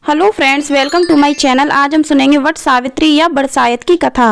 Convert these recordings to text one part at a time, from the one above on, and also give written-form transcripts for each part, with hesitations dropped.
Hello friends, welcome to my channel. आज हम सुनेंगे वट सावित्री या बरसायत की कथा।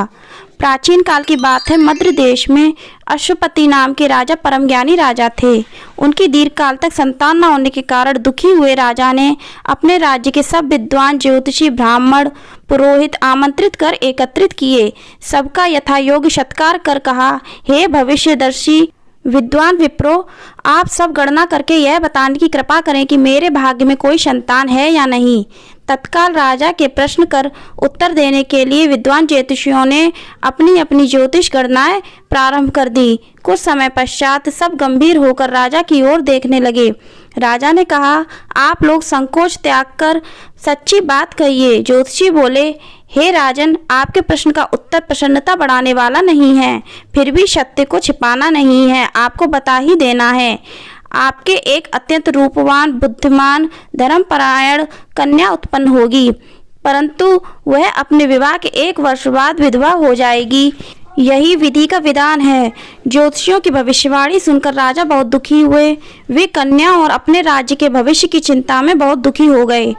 प्राचीन काल की बात है। मध्य देश में अश्वपति नाम के राजा परम ज्ञानी राजा थे। उनकी दीर्घ काल तक संतान न होने के कारण दुखी हुए राजा ने अपने राज्य के सब विद्वान, ज्योतिषी, ब्राह्मण, पुरोहित आमंत्रित कर एकत्रित किए। सबका यथायोग्य सत्कार कर कहा, हे भविष्यदर्शी विद्वान विप्रो, आप सब गणना करके यह बताने की कृपा करें कि मेरे भाग्य में कोई संतान है या नहीं। तत्काल राजा के प्रश्न कर उत्तर देने के लिए विद्वान ज्योतिषियों ने अपनी अपनी ज्योतिष गणनाएं प्रारंभ कर दी। कुछ समय पश्चात सब गंभीर होकर राजा की ओर देखने लगे। राजा ने कहा, आप लोग संकोच त्याग कर सच्ची बात कहिए। ज्योतिषी बोले, हे राजन, आपके प्रश्न का उत्तर प्रसन्नता बढ़ाने वाला नहीं है, फिर भी सत्य को छिपाना नहीं है, आपको बता ही देना है। आपके एक अत्यंत रूपवान, बुद्धिमान, धर्मपरायण कन्या उत्पन्न होगी, परंतु वह अपने विवाह के 1 वर्ष बाद विधवा हो जाएगी। यही विधि का विधान है। ज्योतिषियों की भविष्यवाणी सुनकर राजा बहुत दुखी हुए। वे कन्या और अपने राज्य के भविष्य की चिंता में बहुत दुखी हो गए।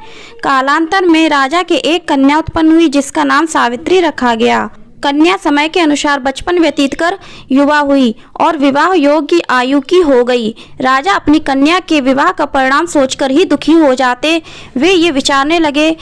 कालांतर में राजा के एक कन्या उत्पन्न हुई जिसका नाम सावित्री रखा गया। कन्या समय के अनुसार बचपन व्यतीत कर युवा हुई और विवाह योग्य आयु की हो गई। राजा अपनी कन्या के विवाह का परिणाम सोचकर ही दुखी हो जाते। वे ये विचारने लगे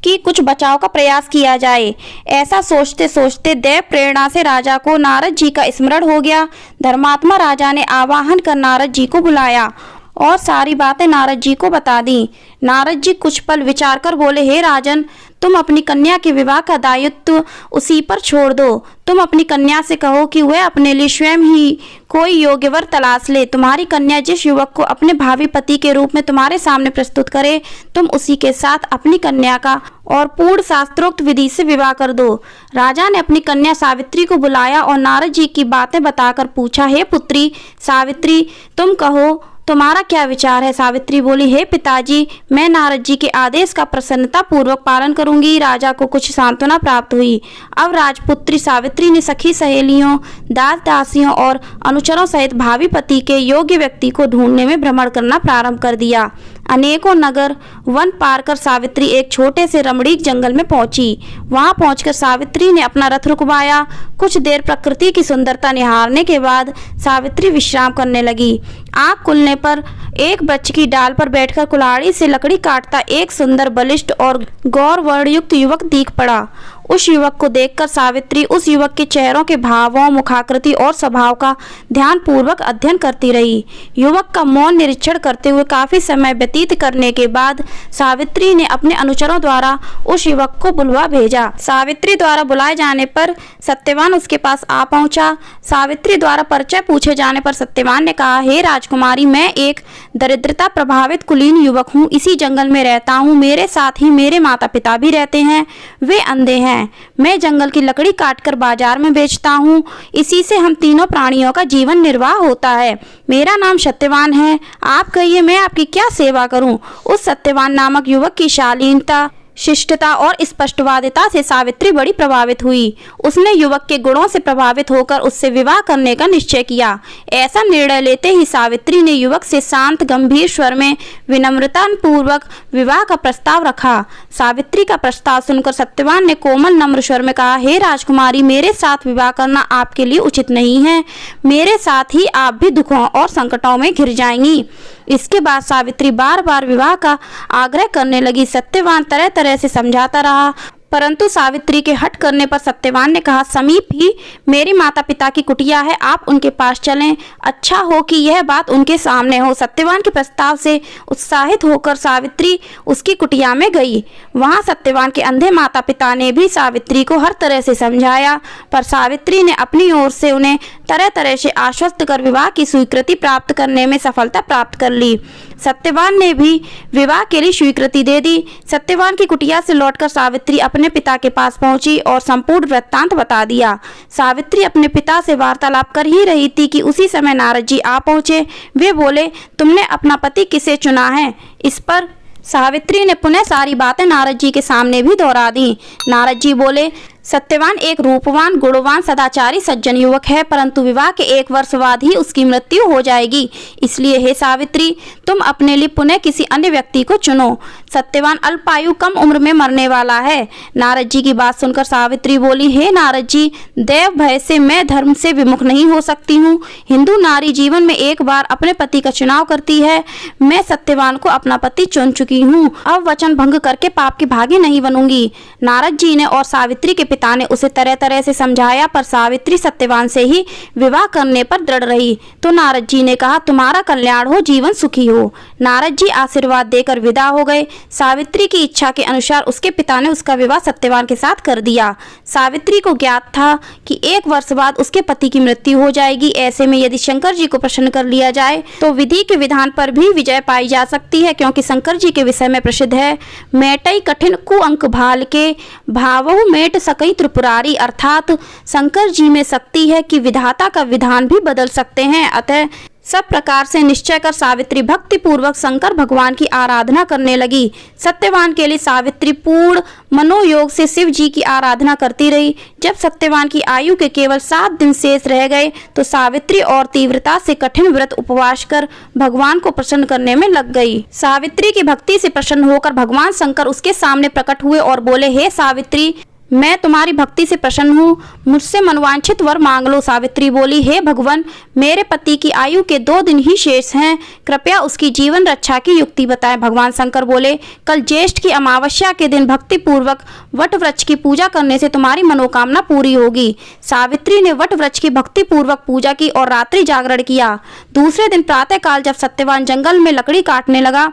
कि कुछ बचाव का प्रयास किया जाए। ऐसा सोचते सोचते दैव प्रेरणा से राजा को नारद जी का स्मरण हो गया। धर्मात्मा राजा ने आवाहन कर नारद जी को बुलाया और सारी बातें नारद जी को बता दी। नारद जी कुछ पल विचार कर बोले, हे राजन, तुम अपनी कन्या के विवाह का दायित्व उसी पर छोड़ दो। तुम अपनी कन्या से कहो कि वह अपने लिए स्वयं ही कोई योग्य वर तलाश ले। तुम्हारी कन्या जिस युवक को अपने भावी पति के रूप में तुम्हारे सामने प्रस्तुत करे, तुम उसी के साथ अपनी कन्या का और पूर्ण शास्त्रोक्त विधि से विवाह कर दो। राजा ने अपनी कन्या सावित्री को बुलाया और नारद जी की बातें बताकर पूछा, हे पुत्री सावित्री, तुम कहो तुम्हारा क्या विचार है। सावित्री बोली, हे पिताजी, मैं नारद जी के आदेश का प्रसन्नता पूर्वक पालन करूंगी। राजा को कुछ सांत्वना प्राप्त हुई। अब राजपुत्री सावित्री ने सखी सहेलियों, दास दासियों और अनुचरों सहित भावी पति के योग्य व्यक्ति को ढूंढने में भ्रमण करना प्रारंभ कर दिया। अनेकों नगर वन पार कर सावित्री एक छोटे से रमणीक जंगल में पहुंची। वहां पहुंचकर सावित्री ने अपना रथ रुकवाया। कुछ देर प्रकृति की सुंदरता निहारने के बाद सावित्री विश्राम करने लगी। आँख खुलने पर एक वृक्ष की डाल पर बैठकर कुल्हाड़ी से लकड़ी काटता एक सुंदर, बलिष्ठ और गौर वर्णयुक्त युवक दिख पड़ा। उस युवक को देखकर सावित्री उस युवक के चेहरों के भावों, मुखाकृति और स्वभाव का ध्यान पूर्वक अध्ययन करती रही। युवक का मौन निरीक्षण करते हुए काफी समय व्यतीत करने के बाद सावित्री ने अपने अनुचरों द्वारा उस युवक को बुलवा भेजा। सावित्री द्वारा बुलाए जाने पर सत्यवान उसके पास आ पहुंचा। सावित्री द्वारा परिचय पूछे जाने पर सत्यवान ने कहा, हे राजकुमारी, मैं एक दरिद्रता प्रभावित कुलीन युवक हूँ। इसी जंगल में रहता हूँ। मेरे साथ ही मेरे माता पिता भी रहते हैं। वे अंधे हैं। मैं जंगल की लकड़ी काटकर बाजार में बेचता हूँ। इसी से हम तीनों प्राणियों का जीवन निर्वाह होता है। मेरा नाम सत्यवान है। आप कहिए, मैं आपकी क्या सेवा करूँ। उस सत्यवान नामक युवक की शालीनता, शिष्टता और स्पष्टवादिता से सावित्री बड़ी प्रभावित हुई। उसने युवक के गुणों से प्रभावित होकर उससे विवाह करने का निश्चय किया। ऐसा निर्णय लेते ही सावित्री ने युवक से शांत गंभीर स्वर में विनम्रता पूर्वक विवाह का प्रस्ताव रखा। सावित्री का प्रस्ताव सुनकर सत्यवान ने कोमल नम्र स्वर में कहा, हे राजकुमारी, मेरे साथ विवाह करना आपके लिए उचित नहीं है। मेरे साथ ही आप भी दुखों और संकटों में घिर जाएंगी। इसके बाद सावित्री बार बार विवाह का आग्रह करने लगी। सत्यवान तरह तरह से समझाता रहा, परंतु सावित्री के हट करने पर सत्यवान ने कहा, समीप ही मेरे माता पिता की कुटिया है, आप उनके पास चलें। अच्छा हो कि यह बात उनके सामने हो। सत्यवान के प्रस्ताव से उत्साहित होकर सावित्री उसकी कुटिया में गई। वहां सत्यवान के अंधे माता पिता ने भी सावित्री को हर तरह से समझाया, पर सावित्री ने अपनी ओर से उन्हें तरह तरह से आश्वस्त कर विवाह की स्वीकृति प्राप्त करने में सफलता प्राप्त कर ली। सत्यवान ने भी विवाह के लिए स्वीकृति दे दी। सत्यवान की कुटिया से लौटकर सावित्री अपने पिता के पास पहुंची और संपूर्ण वृत्तांत बता दिया। सावित्री अपने पिता से वार्तालाप कर ही रही थी कि उसी समय नारद जी आ पहुंचे। वे बोले, तुमने अपना पति किसे चुना है। इस पर सावित्री ने पुनः सारी बातें नारद जी के सामने भी दोहरा दी। नारद जी बोले, सत्यवान एक रूपवान, गुणवान, सदाचारी सज्जन युवक है, परंतु विवाह के 1 वर्ष बाद ही उसकी मृत्यु हो जाएगी। इसलिए हे सावित्री, तुम अपने लिए पुनः किसी अन्य व्यक्ति को चुनो। सत्यवान अल्पायु, कम उम्र में मरने वाला है। नारद जी की बात सुनकर सावित्री बोली, हे नारद जी, देव भय से मैं धर्म से विमुख नहीं हो सकती हूँ। हिंदू नारी जीवन में एक बार अपने पति का चुनाव करती है। मैं सत्यवान को अपना पति चुन चुकी हूँ, अब वचन भंग करके पाप की भागी नहीं बनूंगी। नारद जी ने और सावित्री के पिता ने उसे तरह तरह से समझाया, पर सावित्री सत्यवान से ही विवाह करने पर दृढ़ रही। तो नारद जी ने कहा, तुम्हारा कल्याण हो, जीवन सुखी हो। नारद जी आशीर्वाद देकर विदा हो गए। सावित्री की इच्छा के अनुसार उसके पिता ने उसका विवाह सत्यवान के साथ कर दिया। सावित्री को ज्ञात था कि 1 वर्ष बाद उसके पति की मृत्यु हो जाएगी। ऐसे में यदि शंकर जी को प्रसन्न कर लिया जाए तो विधि के विधान पर भी विजय पाई जा सकती है, क्योंकि शंकर जी के विषय में प्रसिद्ध है, मेटई कठिन कुअंक भाल के, भावहु मेट सकई त्रिपुरारी। अर्थात शंकर जी में शक्ति है कि विधाता का विधान भी बदल सकते हैं। अतः सब प्रकार से निश्चय कर सावित्री भक्ति पूर्वक शंकर भगवान की आराधना करने लगी। सत्यवान के लिए सावित्री पूर्ण मनोयोग से शिव जी की आराधना करती रही। जब सत्यवान की आयु के केवल 7 दिन शेष रह गए तो सावित्री और तीव्रता से कठिन व्रत उपवास कर भगवान को प्रसन्न करने में लग गई। सावित्री की भक्ति से प्रसन्न होकर भगवान शंकर उसके सामने प्रकट हुए और बोले, हे सावित्री, मैं तुम्हारी भक्ति से प्रसन्न हूँ, मुझसे मनवांछित वर मांग लो। सावित्री बोली, हे भगवान, मेरे पति की आयु के 2 दिन ही शेष हैं, कृपया उसकी जीवन रक्षा की युक्ति बताएं। भगवान शंकर बोले, कल ज्येष्ठ की अमावस्या के दिन भक्ति पूर्वक वट वृक्ष की पूजा करने से तुम्हारी मनोकामना पूरी होगी। सावित्री ने वट वृक्ष की भक्ति पूर्वक पूजा की और रात्रि जागरण किया। दूसरे दिन प्रातः काल जब सत्यवान जंगल में लकड़ी काटने लगा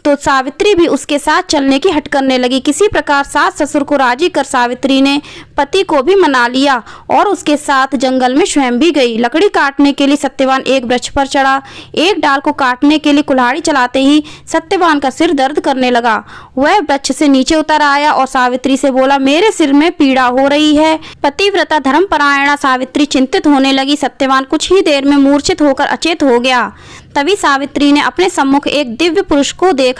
तो सावित्री भी उसके साथ चलने की हट करने लगी। किसी प्रकार सास ससुर को राजी कर सावित्री ने पति को भी मना लिया और उसके साथ जंगल में स्वयं भी गई। लकड़ी काटने के लिए सत्यवान एक वृक्ष पर चढ़ा। एक डाल को काटने के लिए कुल्हाड़ी चलाते ही सत्यवान का सिर दर्द करने लगा। वह वृक्ष से नीचे उतर आया और सावित्री से बोला, मेरे सिर में पीड़ा हो रही है। पतिव्रता धर्मपरायणा सावित्री चिंतित होने लगी। सत्यवान कुछ ही देर में मूर्छित होकर अचेत हो गया। तभी सावित्री ने अपने सम्मुख एक दिव्य पुरुष को देखा।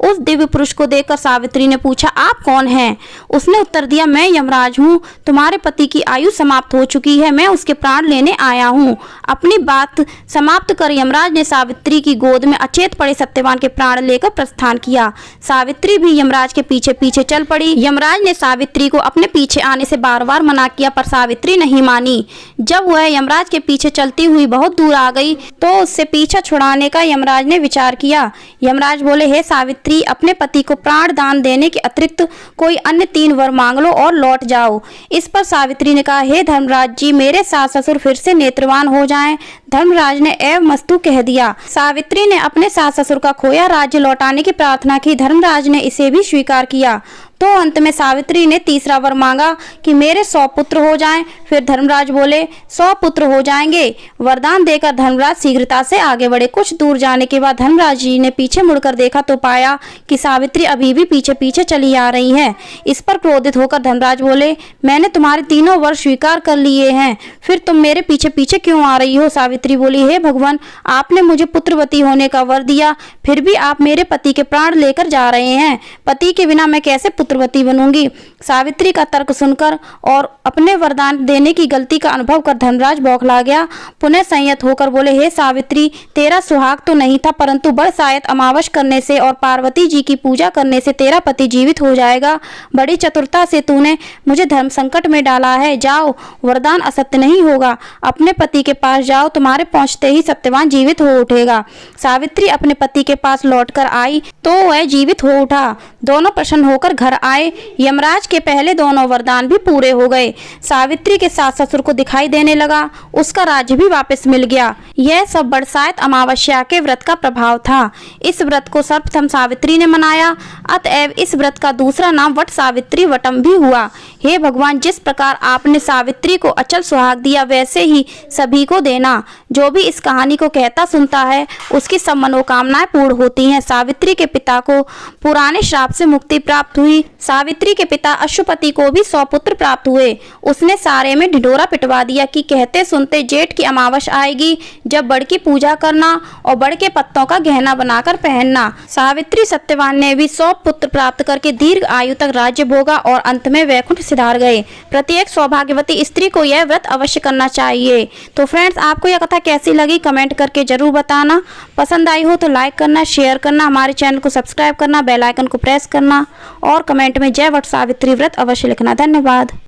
उस दिव्य पुरुष को देखकर सावित्री ने पूछा, आप कौन हैं? उसने उत्तर दिया, मैं यमराज हूँ। तुम्हारे पति की आयु समाप्त हो चुकी है, मैं उसके प्राण लेने आया हूँ। अपनी बात समाप्त कर यमराज ने सावित्री की गोद में अचेत पड़े सत्यवान के प्राण लेकर प्रस्थान किया। सावित्री भी यमराज के पीछे पीछे चल पड़ी। यमराज ने सावित्री को अपने पीछे आने से बार बार मना किया, पर सावित्री नहीं मानी। जब वह यमराज के पीछे चलती हुई बहुत दूर आ गई तो उससे पीछा छुड़ाने का यमराज ने विचार किया। यमराज बोले, हे सावित्री, अपने पति को प्राण दान देने के अतिरिक्त कोई अन्य 3 वर मांग लो और लौट जाओ। इस पर सावित्री ने कहा, हे धर्मराज जी, मेरे सास ससुर फिर से नेत्रवान हो जाएं। धर्मराज ने एवं मस्तु कह दिया। सावित्री ने अपने सास ससुर का खोया राज्य लौटाने की प्रार्थना की। धर्मराज ने इसे भी स्वीकार किया। तो अंत में सावित्री ने तीसरा वर मांगा कि मेरे 100 पुत्र हो जाएं। फिर धर्मराज बोले, 100 पुत्र हो जाएंगे। वरदान देकर धर्मराज शीघ्रता से आगे बढ़े। कुछ दूर जाने के बाद धर्मराज जी ने पीछे मुड़कर देखा तो पाया कि सावित्री अभी भी पीछे पीछे चली आ रही है। इस पर क्रोधित होकर धर्मराज बोले, मैंने तुम्हारे 3 वर स्वीकार कर लिए हैं, फिर तुम मेरे पीछे पीछे क्यों आ रही हो? सावित्री बोली, हे भगवान, आपने मुझे पुत्रवती होने का वर दिया, फिर भी आप मेरे पति के प्राण लेकर जा रहे हैं। पति के बिना मैं कैसे पुत्रवती बनूंगी? सावित्री का तर्क सुनकर और अपने वरदान देने की गलती का अनुभव कर धर्मराज बौखला गया। पुनः संयत होकर बोले, हे सावित्री, तेरा सुहाग तो नहीं था, परंतु बरसायत अमावस करने से और पार्वती जी की पूजा करने से तेरा पति जीवित हो जाएगा। बड़ी चतुरता से तूने मुझे धर्म संकट में डाला है। जाओ, वरदान असत्य नहीं होगा। अपने पति के पास जाओ, तुम्हारे पहुंचते ही सत्यवान जीवित हो उठेगा। सावित्री अपने पति के पास लौटकर आई तो वह जीवित हो उठा। दोनों प्रसन्न होकर घर आए। यमराज के पहले दोनों वरदान भी पूरे हो गए। सावित्री के सास ससुर को दिखाई देने लगा, उसका राज्य भी वापस मिल गया। यह सब बरसायत अमावस्या के व्रत का प्रभाव था। इस व्रत को सर्वप्रथम सावित्री ने मनाया, अतएव इस व्रत का दूसरा नाम वट सावित्री वटम भी हुआ। हे भगवान, जिस प्रकार आपने सावित्री को अचल सुहाग दिया, वैसे ही सभी को देना। जो भी इस कहानी को कहता सुनता है, उसकी सब मनोकामनाएं पूर्ण होती हैं। सावित्री के पिता को पुराने श्राप से मुक्ति प्राप्त हुई। सावित्री के पिता अश्वपति को भी 100 पुत्र प्राप्त हुए। उसने सारे में ढिढोरा पिटवा दिया कि कहते सुनते जेठ की अमावस आएगी, जब बड़ की पूजा करना और बड़ के पत्तों का गहना बनाकर पहनना। सावित्री सत्यवान ने भी 100 पुत्र प्राप्त करके दीर्घ आयु तक राज्य भोगा और अंत में वैकुंठ सिधार गए। प्रत्येक सौभाग्यवती स्त्री को यह व्रत अवश्य करना चाहिए। तो फ्रेंड्स, आपको यह कथा कैसी लगी कमेंट करके जरूर बताना। पसंद आई हो तो लाइक करना, शेयर करना, हमारे चैनल को सब्सक्राइब करना, बेल आइकन को प्रेस करना और कमेंट में जय वट सावित्री व्रत अवश्य लिखना। धन्यवाद।